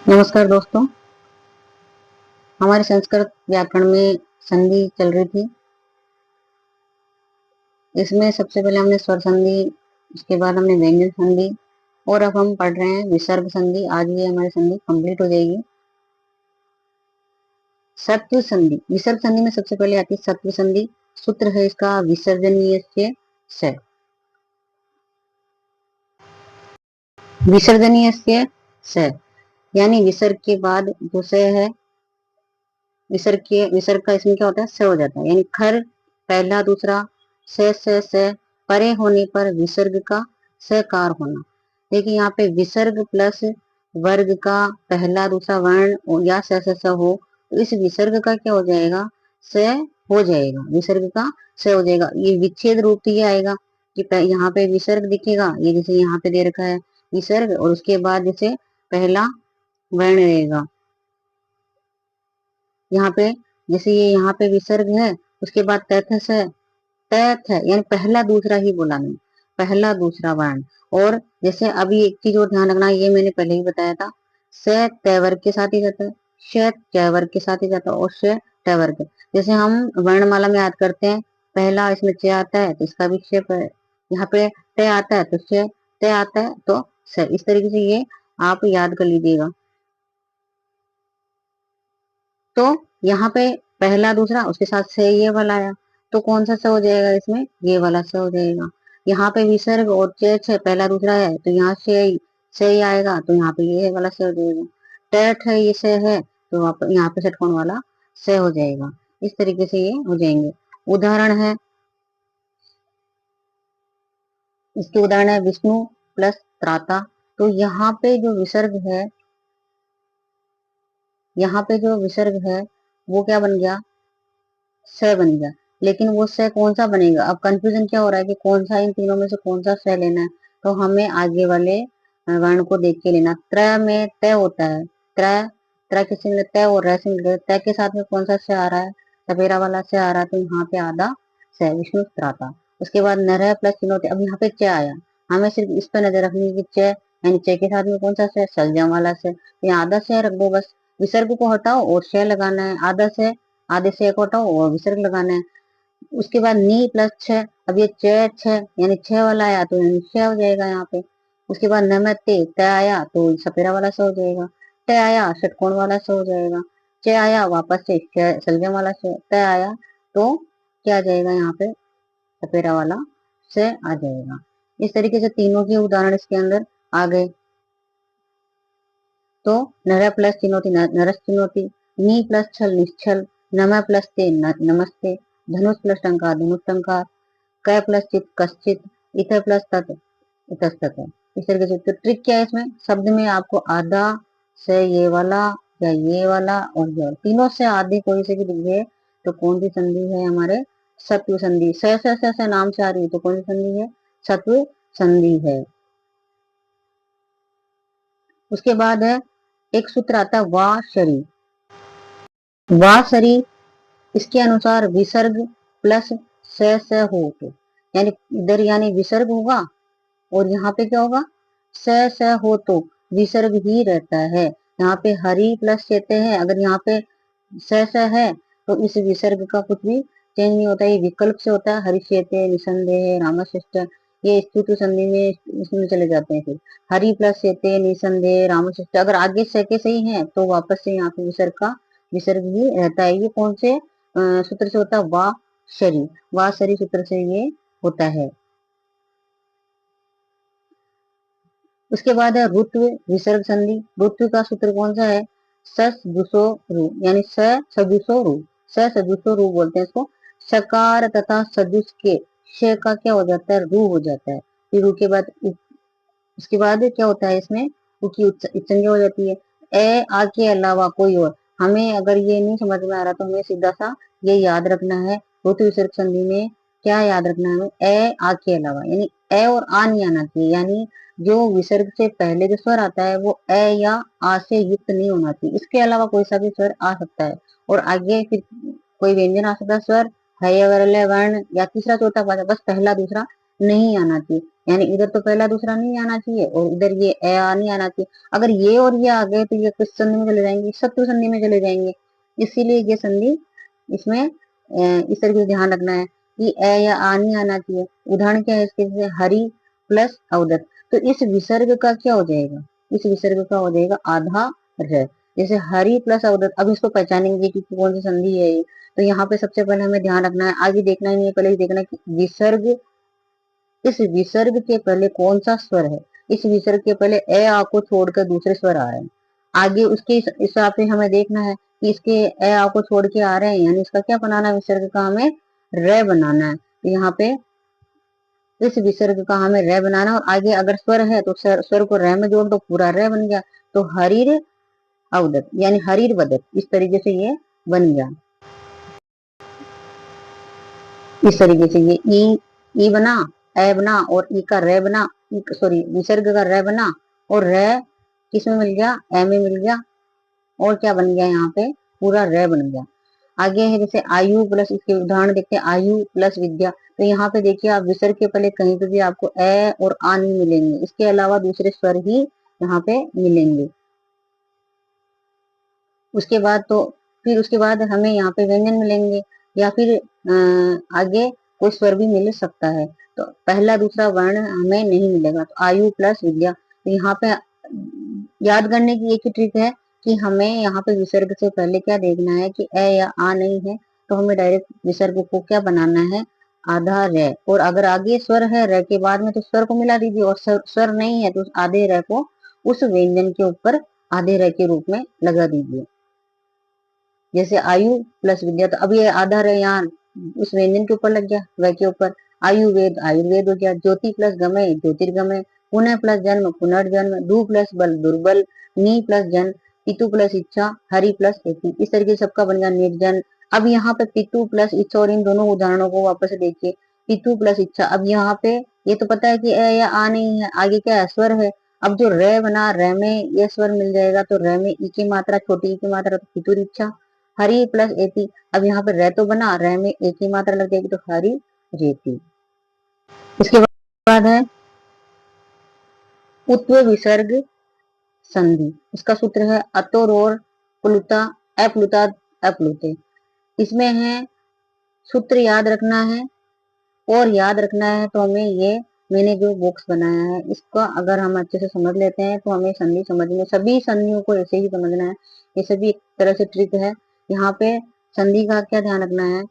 नमस्कार दोस्तों। हमारे संस्कृत व्याकरण में संधि चल रही थी। इसमें सबसे पहले हमने स्वर संधि, उसके बाद हमने व्यंजन संधि और अब हम पढ़ रहे हैं विसर्ग संधि। आज ये हमारी संधि कंप्लीट हो जाएगी। सत्व संधि, विसर्ग संधि में सबसे पहले आती है सत्व संधि। सूत्र है इसका विसर्जनीय से। विसर्जनीय से यानी विसर्ग के बाद जो से है, विसर्ग का इसमें क्या होता है, स हो जाता है। यानी खर पहला दूसरा से परे होने पर विसर्ग का सकार होना। देखिए यहाँ पे विसर्ग प्लस वर्ग का पहला दूसरा वर्ण या स हो, तो इस विसर्ग का क्या हो जाएगा, स हो जाएगा। विसर्ग का स हो जाएगा। ये विच्छेद रूप ये आएगा कि यहाँ पे विसर्ग दिखेगा, ये जैसे यहाँ पे दे रखा है विसर्ग, और उसके बाद जैसे पहला वर्ण रहेगा यहाँ पे, जैसे ये यहाँ पे विसर्ग है, उसके बाद तैथस है, तैथ है यानी पहला दूसरा ही बोला मैंने, पहला दूसरा वर्ण। और जैसे अभी एक चीज और ध्यान रखना, ये मैंने पहले ही बताया था, स तय वर्ग के साथ ही जाता है, श तय वर्ग के साथ ही जाता है और श तय वर्ग। जैसे हम वर्णमाला में याद करते हैं, पहला इसमें च आता है तो इसका भी श, यहाँ पे तय आता है तो श, तय आता है तो स। इस तरीके से ये आप याद कर लीजिएगा। तो यहाँ पे पहला दूसरा उसके साथ से ये वाला आया, तो कौन सा से हो जाएगा, इसमें ये वाला से हो जाएगा। यहाँ पे विसर्ग और चेच है, पहला दूसरा है तो यहाँ से ही आएगा, तो यहाँ पे ये वाला से हो जाएगा। टेठ है, ये से है तो यहाँ पे षटकोण वाला से हो जाएगा। इस तरीके से ये हो जाएंगे। उदाहरण है, इसके उदाहरण है विष्णु प्लस त्राता। तो यहाँ पे जो विसर्ग है, यहाँ पे जो विसर्ग है वो क्या बन गया, स बन गया। लेकिन वो स कौन सा बनेगा, अब कंफ्यूजन क्या हो रहा है कि कौन सा इन तीनों में से कौन सा स लेना है। तो हमें आगे वाले वर्ण को देख के लेना। त्र में तय होता है, त्र त्र किससे मिले, तय और र से मिले। तय के साथ में कौन सा स आ रहा है, सपेरा वाला से आ रहा है, तो यहाँ पे आधा स, विष्णु त्राता। उसके बाद नर प्लस चिन्होते, अब यहाँ पे च आया, हमें सिर्फ इस पर नजर रखनी है कि च, यानी च के साथ में कौन सा स, सलजम वाला से, यहाँ आधा स रख दो बस। विसर्ग को हटाओ और श लगाना है, आधा से, आधे से एक हटाओ और विसर्ग लगाना है। उसके बाद नी प्लस छ, अब ये छ यानी छ वाला आया तो छ हो जाएगा यहाँ पे। उसके बाद नमते त आया तो सपेरा वाला से हो जाएगा, त आया षटकोण वाला से हो जाएगा, च आया वापस से सलजम वाला से, त आया तो क्या आ जाएगा, यहाँ पे सपेरा वाला से आ जाएगा। इस तरीके से तीनों के उदाहरण इसके अंदर आ गए। तो नर प्लस चिन्होती नरस चिन्होती, नी प्लस छल निश्छल, नम प्लस ते नमस्ते, धनुष प्लस टंकार धनुष टंकार, क प्लस चित कश्चित, इत प्लस तत् इतस्तत। इस तरीके से तो ट्रिक क्या है इसमें, शब्द में आपको आधा से ये वाला या ये वाला और ये वाला, तीनों से आधे कोई से भी दिखे तो कौन सी संधि है, हमारे सत्व संधि। से नाम से आ रही है तो कौन सी संधि है, सत्व संधि है। उसके बाद है एक सूत्र आता है वा शरी। वा शरी, इसके अनुसार विसर्ग प्लस स हो तो, यानी इधर यानी विसर्ग होगा और यहाँ पे क्या होगा, स हो तो विसर्ग ही रहता है। यहाँ पे हरि प्लस चेते हैं, अगर यहाँ पे स है तो इस विसर्ग का कुछ भी चेंज नहीं होता, ये विकल्प से होता है। हरिश्चेते, निसंदेह, रामशिष्ट, ये स्तुति संधि में इसमें चले जाते हैं। फिर हरि प्लस चेते, निसंदेह, रामशिष्ट, अगर आगे से के सही है तो वापस से यहाँ पे विसर्ग का विसर्ग ही रहता है। ये कौन से सूत्र से होता है, वा शरी, वा शरी सूत्र से ये होता है। उसके बाद है रुत्व विसर्ग संधि। रुत्व का सूत्र कौन सा है, सदुसो रू, यानी सदुसो रू, सदुसो रू बोलते हैं इसको। सकार तथा सदुस के श का क्या हो जाता है, रू हो जाता है। फिर रू के बाद उसके बाद क्या होता है, इसमें ऊ की संज्ञा हो जाती है। ए आ के अलावा कोई और, हमें अगर ये नहीं समझ में आ रहा तो हमें सीधा सा ये याद रखना है, रुत्व विसर्ग संधि में क्या याद रखना है हमें, ए आ के अलावा, यानी ए और आ नहीं आना चाहिए, यानी जो विसर्ग से पहले जो स्वर आता है वो ए या आ से युक्त नहीं होना चाहिए, इसके अलावा कोई सा भी स्वर आ सकता है। और आगे फिर कोई व्यंजन आ सकता है, स्वर है वर्ण या तीसरा चौथा पांचवा, बस पहला दूसरा नहीं आना चाहिए। यानी इधर तो पहला दूसरा नहीं आना चाहिए और इधर ये ए आ नहीं आना चाहिए। अगर ये और ये आ गए तो ये किस संधि में चले जाएंगे, शत्रु संधि में चले जाएंगे। इसीलिए ये संधि इसमें इस तरीके से ध्यान रखना है कि ए या आ नहीं आना चाहिए। उदाहरण क्या है इसके, जैसे हरि प्लस अवदत, तो इस विसर्ग का क्या हो जाएगा, इस विसर्ग का हो जाएगा आधा र। जैसे हरि प्लस अवदत, अब इसको पहचानेंगे कि कौन सी संधि है ये। तो यहाँ पे सबसे पहले हमें ध्यान रखना है, आगे देखना ही नहीं है, पहले ही देखना है कि विसर्ग, इस विसर्ग के पहले कौन सा स्वर है। इस विसर्ग के पहले ए आ को छोड़कर दूसरे स्वर आ रहे हैं। आगे उसके हिसाब से हमें देखना है कि इसके ए आ को छोड़ के आ रहे हैं, यानी इसका क्या बनाना है, विसर्ग का हमें र बनाना है। तो यहाँ पे इस विसर्ग का हमें र बनाना है, और आगे अगर स्वर है तो स्वर को र में जोड़ दो, पूरा र बन गया। तो हरीर अवदत यानी हरीर वदत, इस तरीके से ये बन गया। इस तरीके से ये ई बना, ए बना, और ई का रे बना, सॉरी विसर्ग का रे बना, और रे किस में मिल गया, ए में मिल गया, और क्या बन गया यहाँ पे, पूरा रे बन गया। आगे है जैसे आयु प्लस, इसके उदाहरण देखते हैं, आयु प्लस विद्या। तो यहाँ पे देखिए आप विसर्ग के पहले कहीं पे भी आपको ए और आ नहीं मिलेंगे, इसके अलावा दूसरे स्वर ही यहाँ पे मिलेंगे। उसके बाद तो फिर उसके बाद हमें यहाँ पे व्यंजन मिलेंगे, या फिर आगे कोई स्वर भी मिल सकता है। तो पहला दूसरा वर्ण हमें नहीं मिलेगा। तो आयु प्लस विद्या, तो यहाँ पे याद करने की एक ही ट्रिक है कि हमें यहाँ पे विसर्ग से पहले क्या देखना है कि ए या आ नहीं है, तो हमें डायरेक्ट विसर्ग को क्या बनाना है, आधा रे। और अगर आगे स्वर है रे के बाद में तो स्वर को मिला दीजिए, और स्वर नहीं है तो उस आधे रे को उस व्यंजन के ऊपर आधे रे के रूप में लगा दीजिए। जैसे आयु प्लस विद्या, तो अब ये आधार है यहाँ उस व्यंजन के ऊपर लग गया, वह के ऊपर। आयुर्वेद आयुर्वेद हो गया, ज्योति प्लस गमय ज्योतिर्गमय, पुनः प्लस जन्म पुनर्जन्म, दु प्लस बल दुर्बल, नी प्लस जन, पितु प्लस इच्छा, हरि प्लस एति। इस तरीके से सबका बन गया निर्जन। अब यहाँ पे पितु प्लस इच्छा, और इन दोनों उदाहरणों को वापस से देखिए, पितु प्लस इच्छा। अब यहाँ पे ये तो पता है कि ए या आ नहीं है, आगे क्या है, स्वर है। अब जो रे बना, रे में ये स्वर मिल जाएगा, तो रे में ई की मात्रा, छोटी ई की मात्रा, तो पितुर इच्छा, हरी प्लस एती। अब यहाँ पे रे तो बना, रे में एक ही मात्रा लग जाएगी, तो हरी रेती। इसके बाद है उत्व विसर्ग संधि। इसका सूत्र है अतोरोर प्लुता अप्लुता अप्लुते। इसमें है सूत्र याद रखना है, और याद रखना है तो हमें ये, मैंने जो बॉक्स बनाया है इसका अगर हम अच्छे से समझ लेते हैं तो हमें संधि समझ में, सभी संधियों को ऐसे ही समझना है। ये सभी एक तरह से ट्रिक है। यहाँ पे संधि का क्या ध्यान रखना है,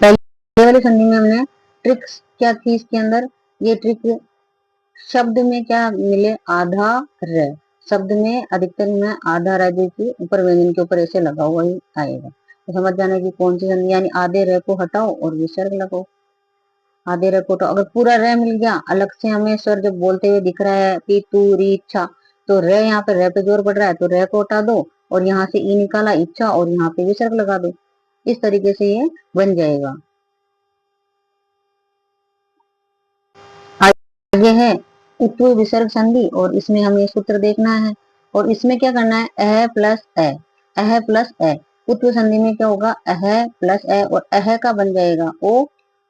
पहले वाली संधि में हमने ट्रिक्स क्या थी इसके अंदर, ये ट्रिक शब्द में क्या मिले, आधा र। शब्द में अधिकतर में आधा र के ऊपर व्यंजन के ऊपर ऐसे लगा हुआ ही आएगा। तो समझ जाना कि कौन सी संधि, यानी आधे र को हटाओ और विसर्ग लगाओ। आधे र को हटाओ, अगर पूरा र मिल गया, अलग से हमें स्वर जब बोलते हुए दिख रहा है पीतू री इच्छा, तो र यहाँ पे र पे जोर पड़ रहा है, तो र को हटा दो, और यहाँ से ई निकाला इच्छा, और यहाँ पे विसर्ग लगा दो। इस तरीके से ये बन जाएगा। आगे है उत्व विसर्ग संधि, और इसमें हमें सूत्र देखना है, और इसमें क्या करना है, अह प्लस ए, अह प्लस ए। उत्व संधि में क्या होगा, अह प्लस ए, और अह का बन जाएगा ओ,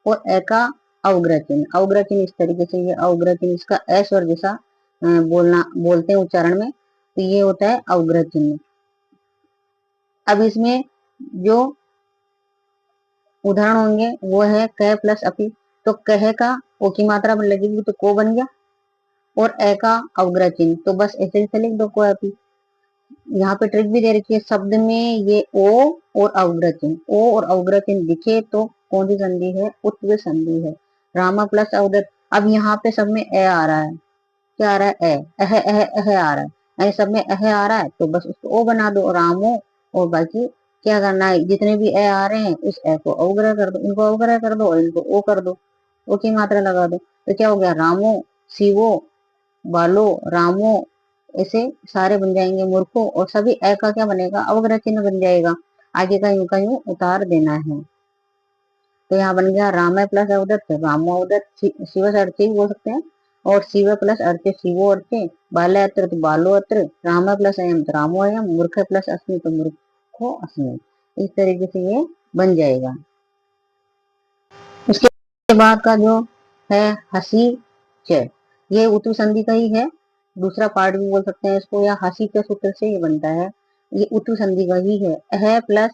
और ए का अवग्रह चिन्ह। अवग्रह चिन्ह इस तरीके से, ये अवग्रह चिन्ह, इसका ए स्वर जैसा बोलते हैं उच्चारण में, तो ये होता है अवग्रह चिन्ह। अब इसमें जो उदाहरण होंगे वो है क प्लस अपि। तो कह का ओ की मात्रा लगेगी तो को बन गया, और ए का अवग्रह चिन्ह, तो बस ऐसे ही लिख दो को अपि। यहाँ पे ट्रिक भी दे रखी है, शब्द में ये ओ और अवग्रह चिन्ह, ओ और अवग्रह चिन्ह दिखे तो कौन सी संधि है, उत्व संधि है। रामा प्लस अवदत, अब यहाँ पे सब में ए आ रहा है, क्या आ रहा है, ए अह आ रहा है, यानी सब में अह आ रहा है, तो बस उसको ओ बना दो, रामो। और बाकी क्या करना है, जितने भी ए आ रहे हैं उस ए को अवग्रह कर दो, इनको अवग्रह कर दो और इनको ओ कर दो, ओ की मात्रा लगा दो, तो क्या हो गया, रामो शिवो बालो रामो, ऐसे सारे बन जाएंगे मूर्खो, और सभी ए का क्या बनेगा, अवग्रह चिन्ह बन जाएगा। आगे का यूं उतार देना है। तो यहाँ बन गया राम प्लस अवदत्त, रामो अवदत्त, शिव से अर्चे बोल सकते हैं, और शिव प्लस अर्चे शिवो अर्चे, बाल अत्र तो बालो अत्र, राम प्लस अयम तो रामो अयम, मूर्ख प्लस अस्मि तो मूर्खो अस्मि। इस तरीके से ये बन जाएगा। उसके के बाद का जो है हसी च, ये उत्तम संधि का ही है, दूसरा पार्ट भी बोल सकते हैं इसको, या हसी के सूत्र से ये बनता है, ये उत्तम संधि का ही है। अह प्लस,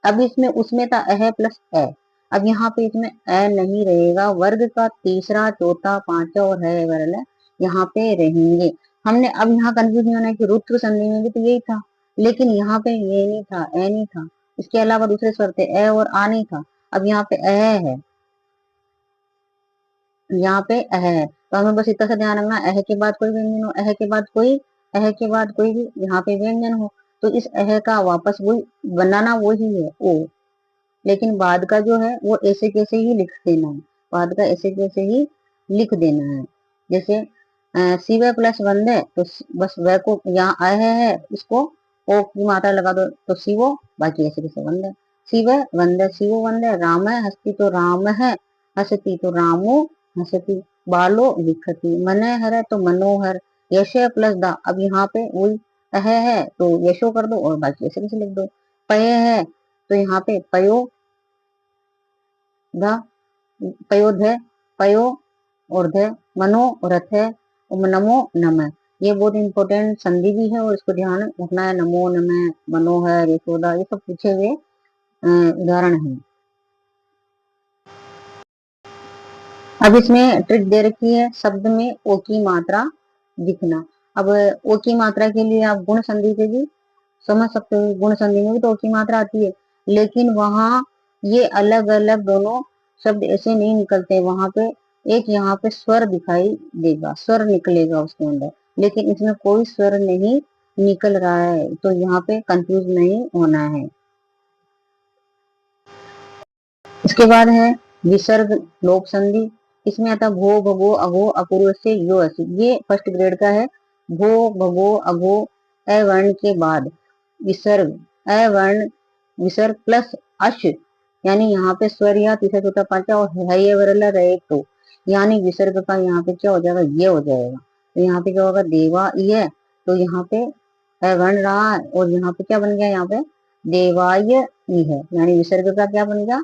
अब इसमें उसमें था अह प्लस ए, अब यहाँ पे इसमें ए नहीं रहेगा, वर्ग का तीसरा चौथा पांचवा और है वरल यहाँ पे रहेंगे। हमने अब यहाँ कंफ्यूज नहीं होना है कि रुद्र संधि में भी तो यही था, लेकिन यहाँ पे ये नहीं था, ए नहीं था, इसके अलावा दूसरे स्वर थे, ए और आ नहीं था, अब यहाँ पे अह है, यहाँ पे अह है, तो हमें बस इतना सा ध्यान रखना, अह के बाद कोई व्यंजन हो, अह के बाद कोई, अह के बाद कोई भी यहाँ पे व्यंजन हो, तो इस अह का वापस वही बनाना वही है ओ, लेकिन बाद का जो है वो ऐसे कैसे ही लिख देना है, बाद का ऐसे कैसे ही लिख देना है। जैसे शिव प्लस वंदे, तो बस वह को यहाँ अह है, इसको ओ की मात्रा लगा दो तो शिवो, बाकी ऐसे कैसे वंदे, शिव वंदे शिवो वंदे, राम है हस्ती तो राम है, हसती तो रामो हसती, बालो लिखती, मने हर तो मनोहर, यश प्लस दा, अब यहाँ पे वही है तो यशो कर दो और बाकी ऐसे कैसे लिख दो, पय है तो यहाँ पे पयो धा, पयोध है, पयो और ध, मनो रथ है, नमो नम, ये बहुत इंपॉर्टेंट संधि भी है और इसको ध्यान रखना है, नमो नम, मनोहर, यशोदा, ये सब पूछे हुए उदाहरण है। अब इसमें ट्रिक दे रखी है, शब्द में ओ की मात्रा दिखना। अब ओ की मात्रा के लिए आप गुण संधि से भी समझ सकते हो, गुण संधि में भी तो ओ की मात्रा आती है, लेकिन वहां ये अलग अलग दोनों शब्द ऐसे नहीं निकलते, वहां पे एक यहाँ पे स्वर दिखाई देगा, स्वर निकलेगा उसके अंदर, लेकिन इसमें कोई स्वर नहीं निकल रहा है, तो यहाँ पे कंफ्यूज नहीं होना है। इसके बाद है विसर्ग लोप संधि, इसमें आता भो भगो अगो अपूर्व से यो असी, ये फर्स्ट ग्रेड का है। भो भगो अगो अ वर्ण के बाद विसर्ग, अ वर्ण विसर्ग प्लस अश, यानी यहाँ पे स्वर या तीसरा चौथा पांचवा और है ये वरला रहे तो, यानी विसर्ग का यहाँ पे क्या हो जाएगा, ये हो जाएगा, तो यहाँ पे क्या होगा देवा ये, तो यहाँ पे अ वर्ण रहा और यहाँ पे क्या बन गया, यहाँ पे देवाय ई है, यानी विसर्ग का क्या बन गया,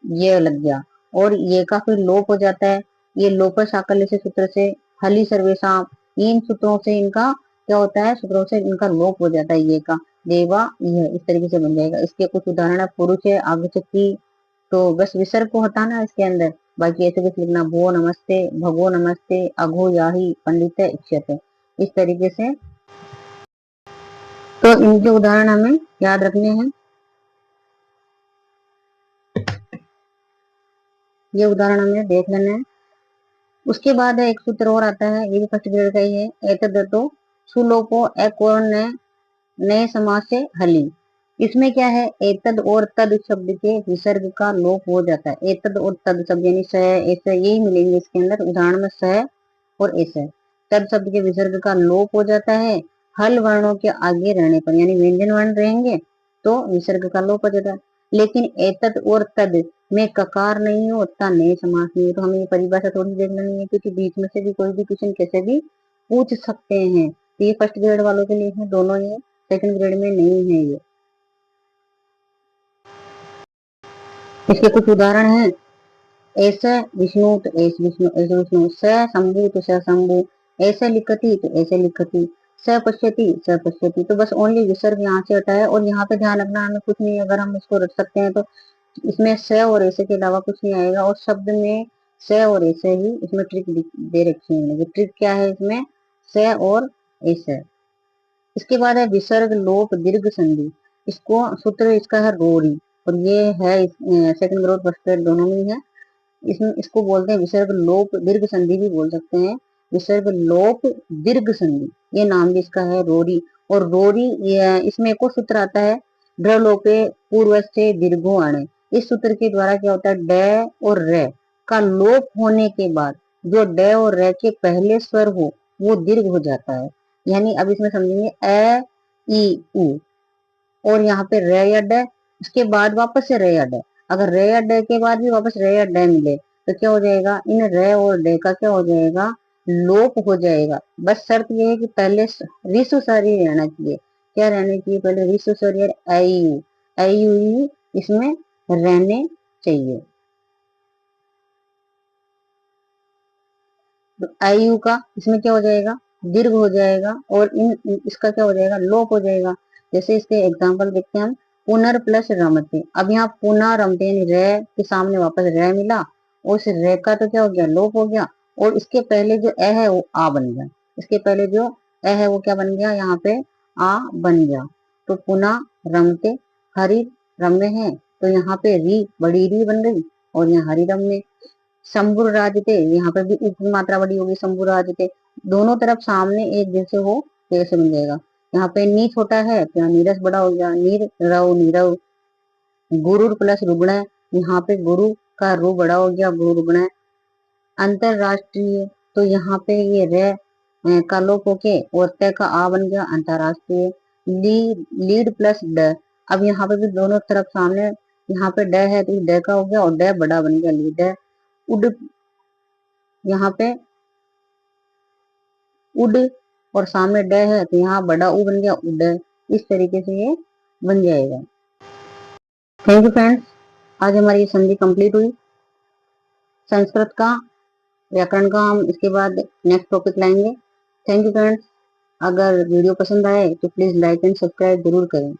ये लग गया, और ये का फिर लोप हो जाता है, ये लोप साकल्य से सूत्र से, हली सर्वेशा, इन सूत्रों से इनका क्या होता है, सूत्रों से इनका लोप हो जाता है, ये का देवा यह इस तरीके से बन जाएगा। इसके कुछ उदाहरण है, पुरुष है आगचकी, तो बस विसर्ग को हटाना इसके अंदर, बाकी ऐसे कुछ लिखना, भो नमस्ते, भगो नमस्ते, अघो याही, पंडित इच्छते, इस तरीके से। तो इनके उदाहरण हमें याद रखने हैं, ये उदाहरण हमें देख लेना है। उसके बाद है एक सूत्र और आता है, ये भी फर्स्ट ग्रेड का ही है, एतदतो सुलोपो एकौर्ण नए समास से हली, इसमें क्या है, एतद और तद शब्द के विसर्ग का लोप हो जाता है, एतद और तद शब्द यानी स ऐसे यही मिलेंगे इसके अंदर उदाहरण में, स और ऐसे, तद शब्द के विसर्ग का लोप हो जाता है, हल वर्णों के आगे रहने पर, यानी व्यंजन वर्ण रहेंगे तो विसर्ग का लोप हो जाता है, लेकिन एतद और तद में ककार नहीं हो, उत्ता नए समास नहीं हो, तो हमें ये परिभाषा थोड़ी देख लेनी है, क्योंकि बीच में से भी कोई भी क्वेश्चन कैसे भी पूछ सकते हैं, तो ये फर्स्ट ग्रेड वालों के लिए है दोनों, ये सेकंड ग्रेड में नहीं है ये। इसके कुछ उदाहरण हैं, ऐसे विष्णु तो ऐसे विष्णु, ऐसे विष्णु, स शंभु तो स शंभु, ऐसे लिखती तो ऐसे लिखती, स पश्यति, तो बस ओनली विसर्ग यहाँ से हटा है, और यहाँ पे ध्यान रखना हमें कुछ नहीं, अगर हम इसको रख सकते हैं तो इसमें स और ऐसे के अलावा कुछ नहीं आएगा, और शब्द में स और ऐसे ही इसमें ट्रिक दे रखी है, ये ट्रिक क्या है इसमें, स और ऐसे। इसके बाद है विसर्ग लोप दीर्घ संधि, इसको सूत्र इसका है रोरी, और ये है सेकंड ग्रेड फर्स्ट ग्रेड दोनों में ही है, इसमें इसको बोलते हैं विसर्ग लोप दीर्घ संधि भी बोल सकते हैं, विसर्ग लोप दीर्घ संधि, ये नाम भी इसका है रोरी, और रोरी इसमें एक और सूत्र आता है, ड्र लोपे पूर्व से दीर्घो आने, इस सूत्र के द्वारा क्या होता है, ड और र का लोप होने के बाद जो ड और र के पहले स्वर हो वो दीर्घ हो जाता है, यानी अब इसमें समझेंगे अ ई उ, और यहाँ पे रे या ड, उसके बाद वापस से रे या ड, अगर रे या ड के बाद भी वापस रे या ड मिले तो क्या हो जाएगा, इन रे और ड का क्या हो जाएगा, लोप हो जाएगा, बस शर्त ये है कि पहले रिसु सारी रहना चाहिए, क्या रहना चाहिए, पहले रिसु सारी आई यू, इसमें रहने चाहिए। आयु का इसमें क्या हो जाएगा, दीर्घ हो जाएगा, और इसका क्या हो जाएगा, लोप हो जाएगा। जैसे इसके एग्जाम्पल देखते हैं हम, पुनर प्लस रमते। अब यहाँ पुनः रमते यानी रे के सामने वापस रे मिला, उस रे का तो क्या हो गया, लोप हो गया, और इसके पहले जो ए है वो आ बन गया, इसके पहले जो ए है वो क्या बन गया, यहाँ पे आ बन गया। तो पुनः रमते, हरि रम्य है, तो यहाँ पे री बड़ी री बन गई, और यहाँ हरि रम्य। शंभुर राजते, यहाँ पे भी उप की मात्रा बड़ी होगी, शंभुर राजते, दोनों तरफ सामने एक जैसे हो तो ऐसे बन जाएगा। यहाँ पे नी छोटा है तो यहाँ नीरस बड़ा हो गया, नीर रव नीरव। गुरु प्लस रुग्ण, यहाँ पे गुरु का रू बड़ा हो गया, गुरु रुग्ण। अंतरराष्ट्रीय, तो यहाँ पे ये रे का लोप होके और तय का आ बन गया, अंतरराष्ट्रीय। लीड प्लस ड, अब यहाँ पे भी दोनों तरफ सामने, यहाँ पे ड है तो ड का हो गया, और ड बड़ा बन गया, लीड। उड, यहाँ पे उड और सामने ड है तो यहाँ बड़ा उ बन गया, उड। इस तरीके से ये बन जाएगा। थैंक यू फ्रेंड्स, आज हमारी ये संधि कंप्लीट हुई। संस्कृत का व्याकरण का हम इसके बाद नेक्स्ट टॉपिक लाएंगे। थैंक यू फ्रेंड्स, अगर वीडियो पसंद आए तो प्लीज लाइक एंड सब्सक्राइब जरूर करें।